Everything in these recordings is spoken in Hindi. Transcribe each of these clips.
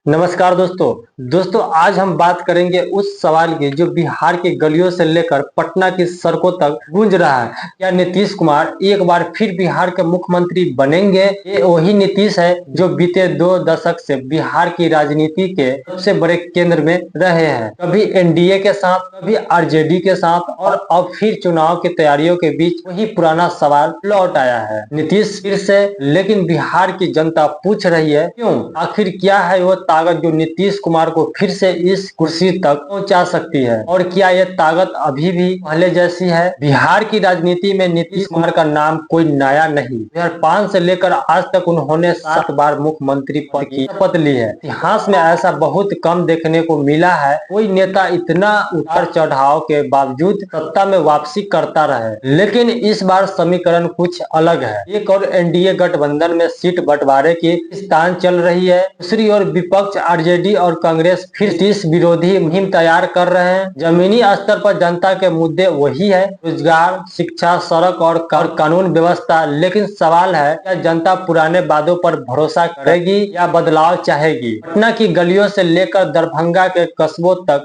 नमस्कार दोस्तों आज हम बात करेंगे उस सवाल की जो बिहार के गलियों से लेकर पटना की सड़कों तक गूंज रहा है। क्या नीतीश कुमार एक बार फिर बिहार के मुख्यमंत्री बनेंगे? ये वही नीतीश है जो बीते 2 दशक से बिहार की राजनीति के सबसे बड़े केंद्र में रहे हैं। कभी एनडीए के साथ, कभी आरजेडी के साथ, और अब फिर चुनाव की तैयारियों के बीच वही पुराना सवाल लौट आया है, नीतीश फिर से। लेकिन बिहार की जनता पूछ रही है, क्यों? आखिर क्या है वो ताकत जो नीतीश कुमार को फिर से इस कुर्सी तक पहुंचा सकती है? और क्या यह ताकत अभी भी पहले जैसी है? बिहार की राजनीति में नीतीश कुमार का नाम कोई नया नहीं। 2005 से लेकर आज तक उन्होंने 7 बार मुख्यमंत्री पद की शपथ ली है। इतिहास में ऐसा बहुत कम देखने को मिला है कोई नेता इतना उतार चढ़ाव के बावजूद सत्ता में वापसी करता रहे। लेकिन इस बार समीकरण कुछ अलग है। एक और एनडीए गठबंधन में सीट बंटवारे की स्थान चल रही है, दूसरी ओर विपक्ष आरजेडी और कांग्रेस फिर इस विरोधी मुहिम तैयार कर रहे हैं। जमीनी स्तर पर जनता के मुद्दे वही है, रोजगार, शिक्षा, सड़क और कानून व्यवस्था। लेकिन सवाल है, क्या जनता पुराने वादों पर भरोसा करेगी या बदलाव चाहेगी? पटना की गलियों से लेकर दरभंगा के कस्बों तक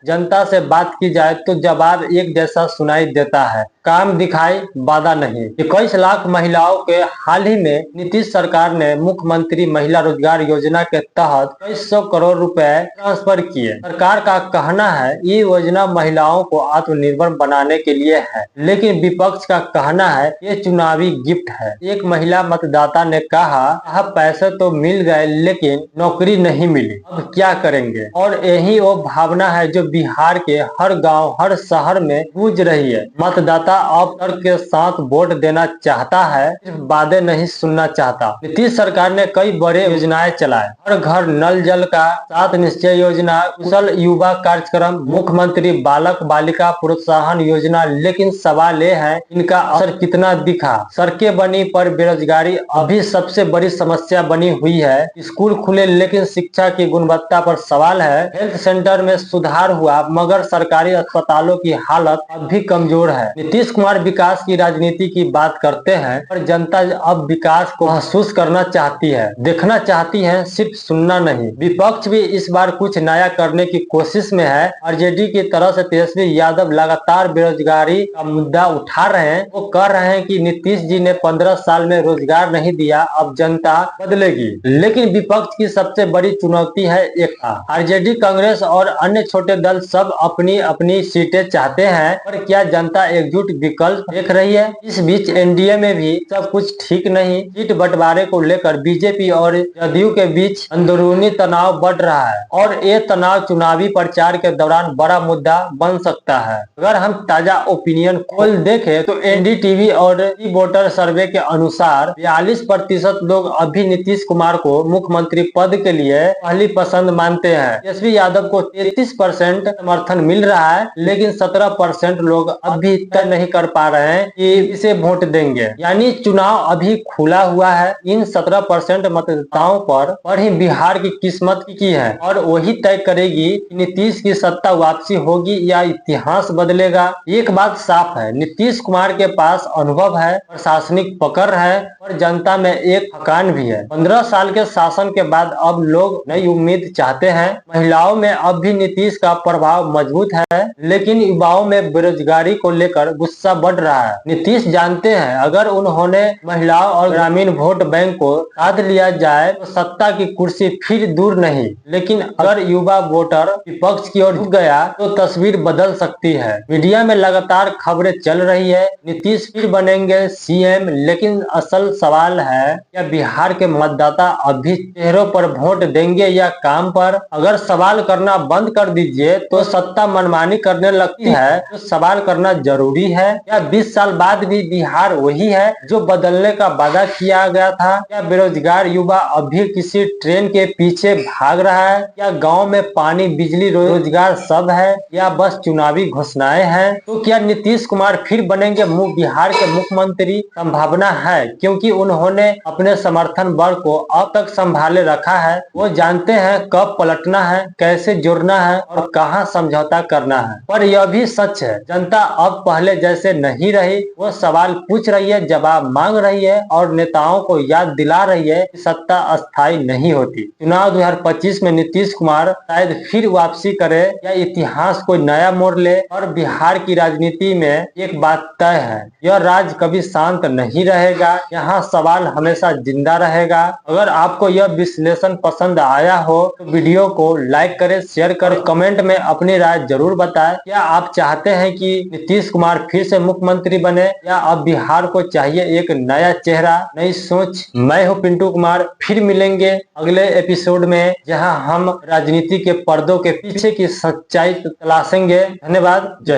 जनता से बात की जाए तो जवाब एक जैसा सुनाई देता है, काम दिखाई, वादा नहीं। 21 लाख महिलाओं के हाल ही में नीतीश सरकार ने मुख्यमंत्री महिला रोजगार योजना के तहत 200 करोड़ रुपए ट्रांसफर किए। सरकार का कहना है ये योजना महिलाओं को आत्मनिर्भर बनाने के लिए है, लेकिन विपक्ष का कहना है ये चुनावी गिफ्ट है। एक महिला मतदाता ने कहा, पैसे तो मिल गए लेकिन नौकरी नहीं मिली, अब क्या करेंगे? और यही वो भावना है जो बिहार के हर गांव, हर शहर में गूंज रही है। मतदाता अब तर्क के साथ वोट देना चाहता है, सिर्फ वादे नहीं सुनना चाहता। नीतीश सरकार ने कई बड़े योजनाएं चलाए, हर घर नल जल का, 7 निश्चय योजना, कुशल युवा कार्यक्रम, मुख्यमंत्री बालक बालिका प्रोत्साहन योजना। लेकिन सवाल ये है, इनका असर कितना दिखा? सड़कें बनी पर बेरोजगारी अभी सबसे बड़ी समस्या बनी हुई है। स्कूल खुले लेकिन शिक्षा की गुणवत्ता पर सवाल है। हेल्थ सेंटर में सुधार हुआ मगर सरकारी अस्पतालों की हालत अब भी कमजोर है। नीतीश कुमार विकास की राजनीति की बात करते हैं, पर जनता अब विकास को महसूस करना चाहती है, देखना चाहती है, सिर्फ सुनना नहीं। विपक्ष भी इस बार कुछ नया करने की कोशिश में है। आरजेडी की तरह से तेजस्वी यादव लगातार बेरोजगारी का मुद्दा उठा रहे हैं। वो कह रहे हैं कि नीतीश जी ने 15 साल में रोजगार नहीं दिया, अब जनता बदलेगी। लेकिन विपक्ष की सबसे बड़ी चुनौती है एकता। आरजेडी, कांग्रेस और अन्य छोटे दल सब अपनी अपनी सीटें चाहते हैं, पर क्या जनता एकजुट विकल्प देख रही है? इस बीच एनडीए में भी सब कुछ ठीक नहीं। सीट बंटवारे को लेकर बीजेपी और जदयू के बीच अंदरूनी तनाव बढ़ रहा है और ये तनाव चुनावी प्रचार के दौरान बड़ा मुद्दा बन सकता है। अगर हम ताजा ओपिनियन पोल देखें तो एनडीटीवी और वोटर सर्वे के अनुसार 42% लोग अभी नीतीश कुमार को मुख्यमंत्री पद के लिए पहली पसंद मानते हैं। तेजस्वी यादव को 33% समर्थन मिल रहा है, लेकिन 17% लोग अभी तय नहीं कर पा रहे हैं कि इसे वोट देंगे। यानी चुनाव अभी खुला हुआ है। इन 17% मतदाताओं पर ही बिहार की किस्मत की है और वही तय करेगी कि नीतीश की सत्ता वापसी होगी या इतिहास बदलेगा। एक बात साफ है, नीतीश कुमार के पास अनुभव है, प्रशासनिक पकड़ है और जनता में एक थकान भी है। 15 साल के शासन के बाद अब लोग नई उम्मीद चाहते हैं। महिलाओं में अब भी नीतीश का प्रभाव मजबूत है, लेकिन युवाओं में बेरोजगारी को लेकर गुस्सा बढ़ रहा है। नीतीश जानते हैं अगर उन्होंने महिलाओं और ग्रामीण वोट बैंक को साध लिया जाए तो सत्ता की कुर्सी फिर दूर नहीं। लेकिन अगर युवा वोटर विपक्ष की ओर झुक गया तो तस्वीर बदल सकती है। मीडिया में लगातार खबरें चल रही है नीतीश फिर बनेंगे सीएम, लेकिन असल सवाल है, क्या बिहार के मतदाता अभी चेहरों पर वोट देंगे या काम पर? अगर सवाल करना बंद कर दीजिए तो सत्ता मनमानी करने लगती है। तो सवाल करना जरूरी है, क्या 20 साल बाद भी बिहार वही है जो बदलने का वादा किया गया था? क्या बेरोजगार युवा अभी किसी ट्रेन के पीछे भाग रहा है? क्या गांव में पानी, बिजली, रोजगार सब है या बस चुनावी घोषणाएं हैं? तो क्या नीतीश कुमार फिर बनेंगे बिहार के मुख्यमंत्री? संभावना है, क्योंकि उन्होंने अपने समर्थन वर्ग को अब तक संभाले रखा है। वो जानते हैं कब पलटना है, कैसे जोड़ना है और कहां समझौता करना है। पर यह भी सच है, जनता अब पहले जैसे नहीं रही। वो सवाल पूछ रही है, जवाब मांग रही है और नेताओं को याद दिला रही है कि सत्ता अस्थायी नहीं होती। होगी। चुनाव 2025 में नीतीश कुमार शायद फिर वापसी करे या इतिहास कोई नया मोड़ ले। और बिहार की राजनीति में एक बात तय है, यह राज्य कभी शांत नहीं रहेगा। यहाँ सवाल हमेशा जिंदा रहेगा। अगर आपको यह विश्लेषण पसंद आया हो तो वीडियो को लाइक करें, शेयर करें, कमेंट में अपनी राय जरूर बताएं। क्या आप चाहते हैं कि नीतीश कुमार फिर से मुख्यमंत्री बने या अब बिहार को चाहिए एक नया चेहरा, नई सोच? मैं हूं पिंटू कुमार, फिर मिलेंगे अगले एपिसोड में जहां हम राजनीति के पर्दों के पीछे की सच्चाई तलाशेंगे। धन्यवाद, जय।